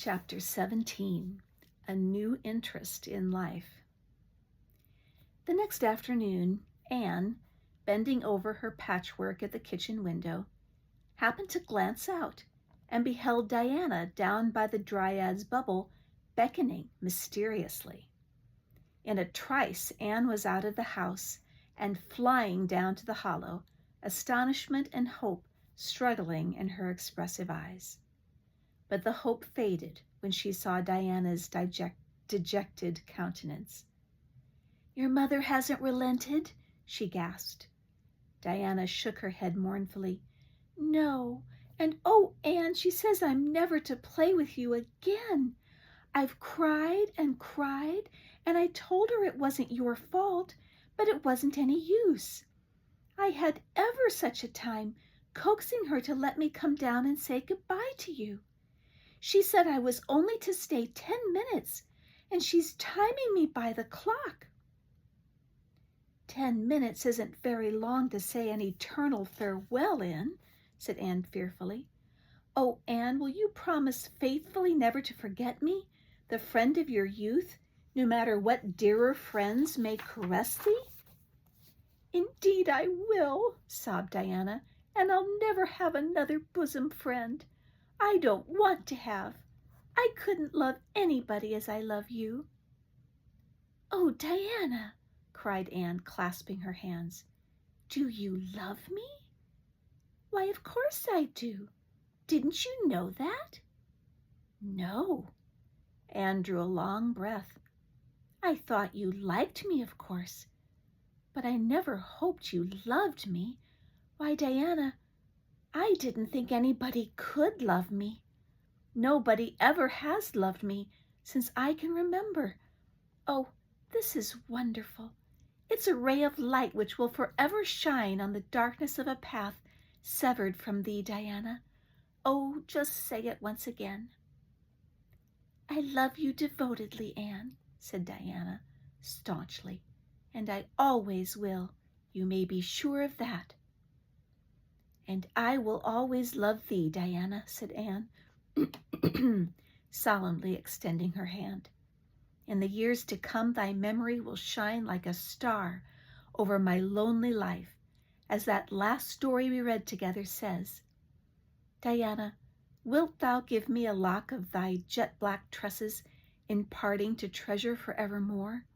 Chapter 17, A New Interest in Life. The next afternoon, Anne, bending over her patchwork at the kitchen window, happened to glance out and beheld Diana down by the Dryad's bubble, beckoning mysteriously. In a trice, Anne was out of the house and flying down to the hollow, astonishment and hope struggling in her expressive eyes. But the hope faded when she saw Diana's dejected countenance. "Your mother hasn't relented?" she gasped. Diana shook her head mournfully. "No, and oh, Anne, she says I'm never to play with you again. I've cried and cried, and I told her it wasn't your fault, but it wasn't any use. I had ever such a time coaxing her to let me come down and say goodbye to you. She said I was only to stay 10 minutes, and she's timing me by the clock." 10 minutes isn't very long to say an eternal farewell in," said Anne fearfully. "Oh, Anne, will you promise faithfully never to forget me, the friend of your youth, no matter what dearer friends may caress thee?" "Indeed I will," sobbed Diana, "and I'll never have another bosom friend. I don't want to have. I couldn't love anybody as I love you." "Oh, Diana," cried Anne, clasping her hands, "do you love me?" "Why, of course I do. Didn't you know that?" "No." Anne drew a long breath. "I thought you liked me, of course, but I never hoped you loved me. Why, Diana, I didn't think anybody could love me. Nobody ever has loved me since I can remember. Oh, this is wonderful. It's a ray of light which will forever shine on the darkness of a path severed from thee, Diana. Oh, just say it once again." "I love you devotedly, Anne," said Diana staunchly, "and I always will. You may be sure of that." "And I will always love thee, Diana," said Anne, solemnly extending her hand. "In the years to come thy memory will shine like a star over my lonely life, as that last story we read together says. Diana, wilt thou give me a lock of thy jet-black tresses in parting to treasure forevermore?"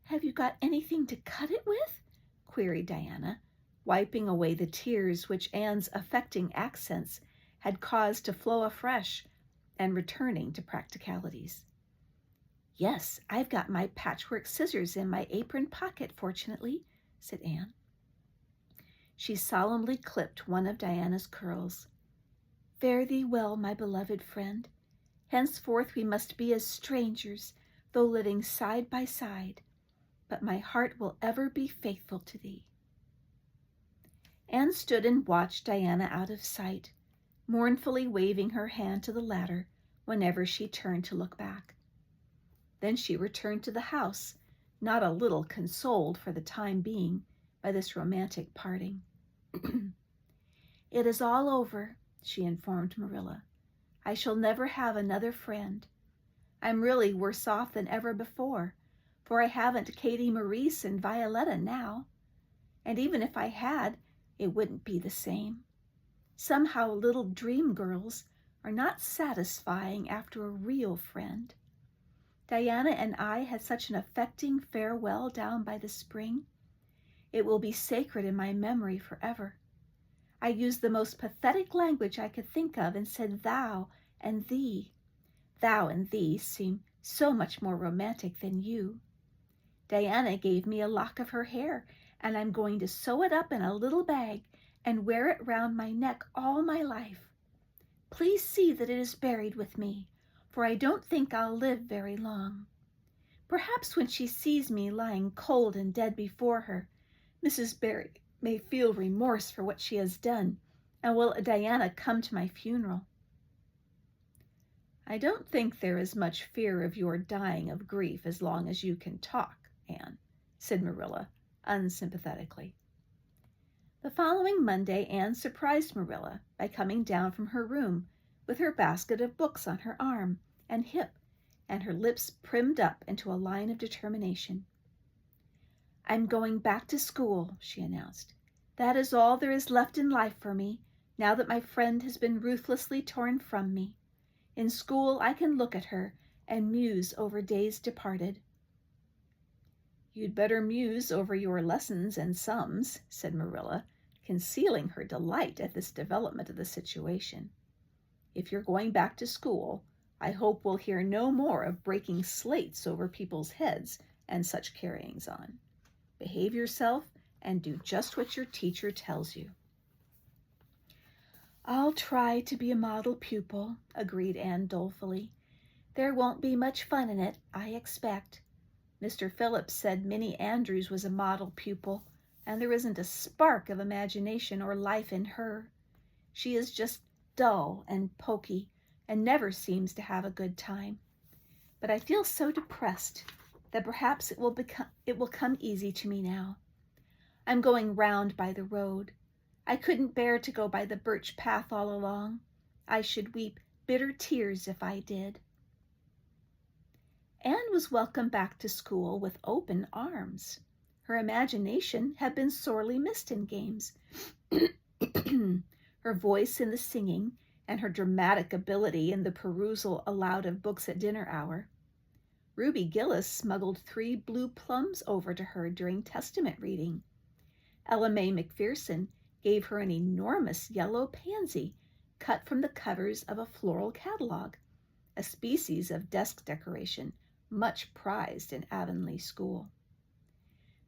"Have you got anything to cut it with?" queried Diana, wiping away the tears which Anne's affecting accents had caused to flow afresh, and returning to practicalities. "Yes, I've got my patchwork scissors in my apron pocket, fortunately," said Anne. She solemnly clipped one of Diana's curls. "Fare thee well, my beloved friend. Henceforth we must be as strangers, though living side by side, but my heart will ever be faithful to thee." Anne stood and watched Diana out of sight, mournfully waving her hand to the latter whenever she turned to look back. Then she returned to the house, not a little consoled for the time being by this romantic parting. "It is all over," she informed Marilla. "I shall never have another friend. I'm really worse off than ever before, for I haven't Katie Maurice and Violetta now. And even if I had, it wouldn't be the same. Somehow little dream girls are not satisfying after a real friend. Diana and I had such an affecting farewell down by the spring. It will be sacred in my memory forever. I used the most pathetic language I could think of and said thou and thee. Thou and thee seem so much more romantic than you. Diana gave me a lock of her hair, and I'm going to sew it up in a little bag and wear it round my neck all my life. Please see that it is buried with me, for I don't think I'll live very long. Perhaps when she sees me lying cold and dead before her, Mrs. Barry may feel remorse for what she has done, and will Diana come to my funeral?" "I don't think there is much fear of your dying of grief as long as you can talk, Anne," said Marilla unsympathetically. The following Monday, Anne surprised Marilla by coming down from her room with her basket of books on her arm and hip, and her lips primmed up into a line of determination. "I'm going back to school," she announced. "That is all there is left in life for me, now that my friend has been ruthlessly torn from me. In school I can look at her and muse over days departed." "You'd better muse over your lessons and sums," said Marilla, concealing her delight at this development of the situation. "If you're going back to school, I hope we'll hear no more of breaking slates over people's heads and such carryings on. Behave yourself and do just what your teacher tells you." "I'll try to be a model pupil," agreed Anne dolefully. "There won't be much fun in it, I expect. Mr. Phillips said Minnie Andrews was a model pupil, and there isn't a spark of imagination or life in her. She is just dull and poky and never seems to have a good time. But I feel so depressed that perhaps it will come easy to me now. I'm going round by the road. I couldn't bear to go by the birch path all along. I should weep bitter tears if I did." Anne was welcomed back to school with open arms. Her imagination had been sorely missed in games. Her voice in the singing and her dramatic ability in the perusal aloud of books at dinner hour. Ruby Gillis smuggled 3 blue plums over to her during Testament reading. Ella May McPherson gave her an enormous yellow pansy cut from the covers of a floral catalog, a species of desk decoration much prized in Avonlea School.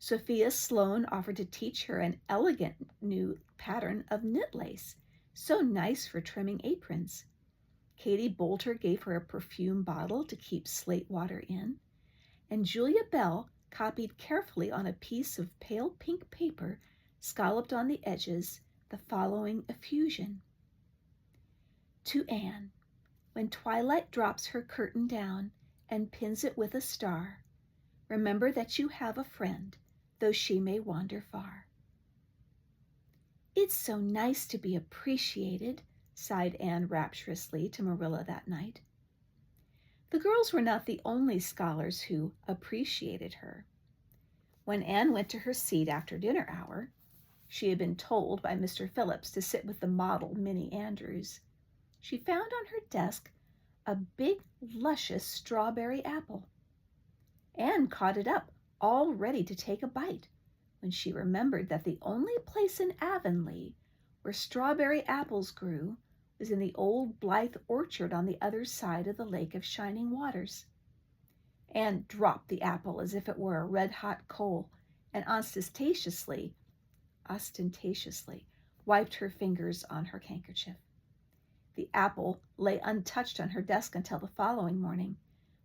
Sophia Sloane offered to teach her an elegant new pattern of knit lace, so nice for trimming aprons. Katie Bolter gave her a perfume bottle to keep slate water in, and Julia Bell copied carefully on a piece of pale pink paper, scalloped on the edges, the following effusion: "To Anne, when twilight drops her curtain down and pins it with a star, remember that you have a friend, though she may wander far." "It's so nice to be appreciated," sighed Anne rapturously to Marilla that night. The girls were not the only scholars who appreciated her. When Anne went to her seat after dinner hour, she had been told by Mr. Phillips to sit with the model Minnie Andrews, she found on her desk a big, luscious strawberry apple. Anne caught it up, all ready to take a bite, when she remembered that the only place in Avonlea where strawberry apples grew was in the old Blythe orchard on the other side of the Lake of Shining Waters. Anne dropped the apple as if it were a red-hot coal and ostentatiously wiped her fingers on her handkerchief. The apple lay untouched on her desk until the following morning,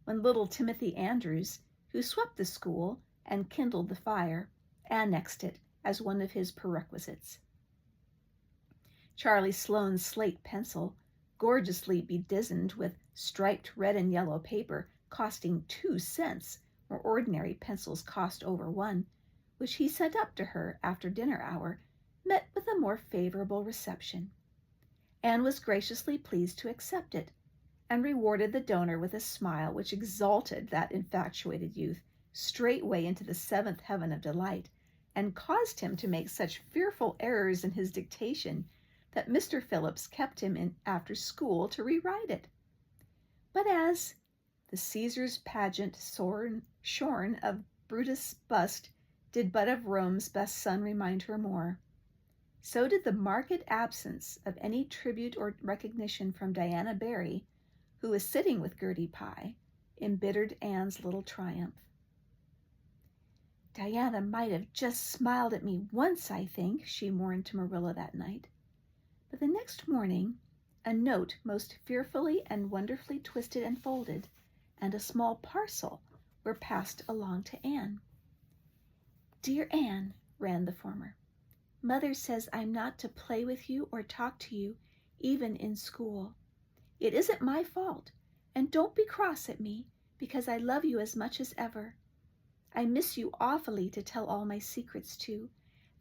when little Timothy Andrews, who swept the school and kindled the fire, annexed it as one of his perquisites. Charlie Sloane's slate pencil, gorgeously bedizened with striped red and yellow paper costing 2 cents, where ordinary pencils cost over 1, which he sent up to her after dinner hour, met with a more favorable reception. Anne was graciously pleased to accept it, and rewarded the donor with a smile which exalted that infatuated youth straightway into the 7th heaven of delight, and caused him to make such fearful errors in his dictation that Mr. Phillips kept him in after school to rewrite it. But as the Caesar's pageant shorn of Brutus' bust did but of Rome's best son remind her more, so did the marked absence of any tribute or recognition from Diana Barry, who was sitting with Gertie Pye, embittered Anne's little triumph. "Diana might have just smiled at me once, I think," she mourned to Marilla that night. But the next morning, a note most fearfully and wonderfully twisted and folded, and a small parcel were passed along to Anne. "Dear Anne," ran the former, "Mother says I'm not to play with you or talk to you, even in school. It isn't my fault, and don't be cross at me, because I love you as much as ever. I miss you awfully to tell all my secrets to,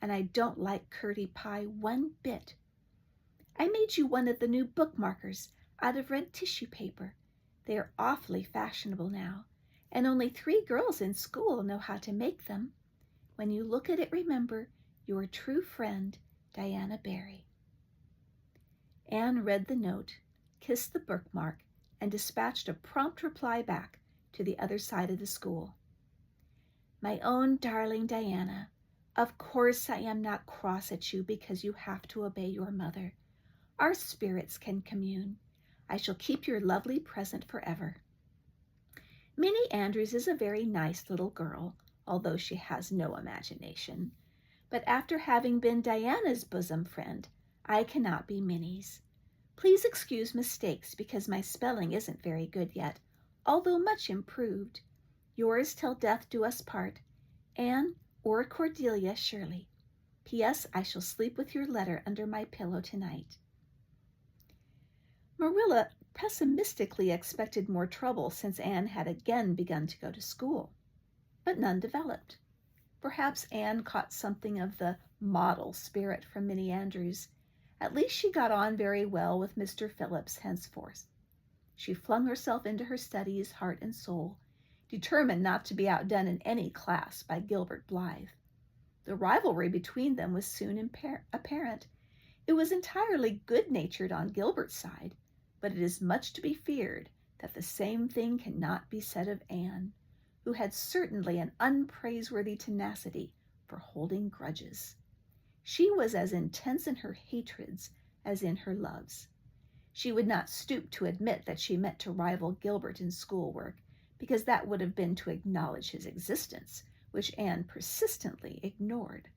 and I don't like Gertie Pye one bit. I made you one of the new bookmarkers. out of red tissue paper. They are awfully fashionable now, and only 3 girls in school know how to make them. When you look at it, remember your true friend, Diana Barry." Anne read the note, kissed the bookmark, and dispatched a prompt reply back to the other side of the school. "My own darling Diana, of course I am not cross at you because you have to obey your mother. Our spirits can commune. I shall keep your lovely present forever. Minnie Andrews is a very nice little girl, although she has no imagination. But after having been Diana's bosom friend, I cannot be Minnie's. Please excuse mistakes because my spelling isn't very good yet, although much improved. Yours till death do us part, Anne or Cordelia Shirley. P.S. I shall sleep with your letter under my pillow tonight." Marilla pessimistically expected more trouble since Anne had again begun to go to school, but none developed. Perhaps Anne caught something of the model spirit from Minnie Andrews. At least she got on very well with Mr. Phillips henceforth. She flung herself into her studies, heart and soul, determined not to be outdone in any class by Gilbert Blythe. The rivalry between them was soon apparent. It was entirely good-natured on Gilbert's side, but it is much to be feared that the same thing cannot be said of Anne, who had certainly an unpraiseworthy tenacity for holding grudges. She was as intense in her hatreds as in her loves. She would not stoop to admit that she meant to rival Gilbert in schoolwork, because that would have been to acknowledge his existence, which Anne persistently ignored.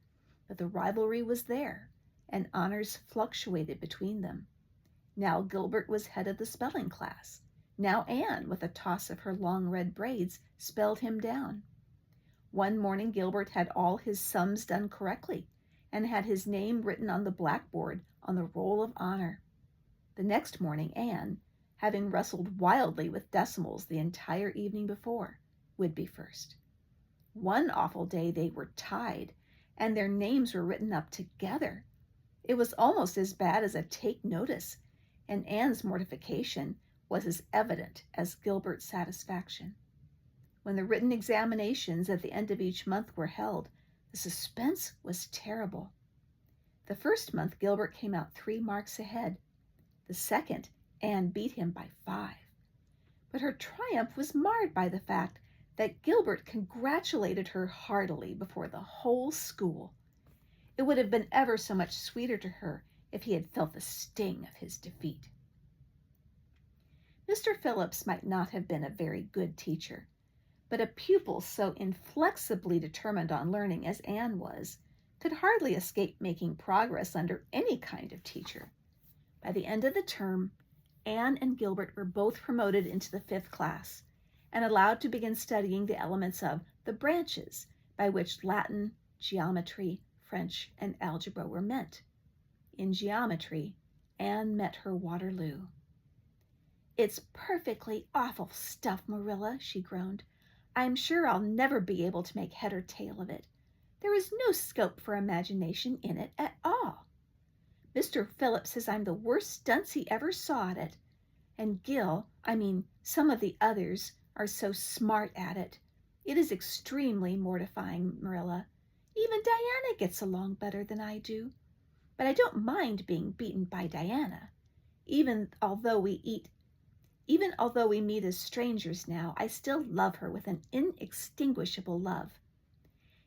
But the rivalry was there, and honors fluctuated between them. Now Gilbert was head of the spelling class. Now Anne, with a toss of her long red braids, spelled him down. One morning Gilbert had all his sums done correctly, and had his name written on the blackboard on the roll of honor. The next morning Anne, having wrestled wildly with decimals the entire evening before, would be first. One awful day they were tied, and their names were written up together. It was almost as bad as a take notice, and Anne's mortification was as evident as Gilbert's satisfaction. When the written examinations at the end of each month were held, the suspense was terrible. The first month Gilbert came out 3 marks ahead. The second, Anne beat him by 5. But her triumph was marred by the fact that Gilbert congratulated her heartily before the whole school. It would have been ever so much sweeter to her if he had felt the sting of his defeat. Mr. Phillips might not have been a very good teacher, but a pupil so inflexibly determined on learning as Anne was could hardly escape making progress under any kind of teacher. By the end of the term, Anne and Gilbert were both promoted into the 5th class and allowed to begin studying the elements of the branches by which Latin, geometry, French, and algebra were meant. In geometry, Anne met her Waterloo. "It's perfectly awful stuff, Marilla," she groaned. "I'm sure I'll never be able to make head or tail of it. There is no scope for imagination in it at all. Mr. Phillips says I'm the worst dunce he ever saw at it. And some of the others are so smart at it. It is extremely mortifying, Marilla. Even Diana gets along better than I do. But I don't mind being beaten by Diana. Even although we meet as strangers now, I still love her with an inextinguishable love.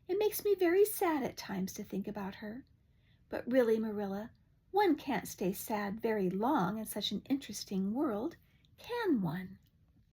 It makes me very sad at times to think about her. But really, Marilla, one can't stay sad very long in such an interesting world, can one?"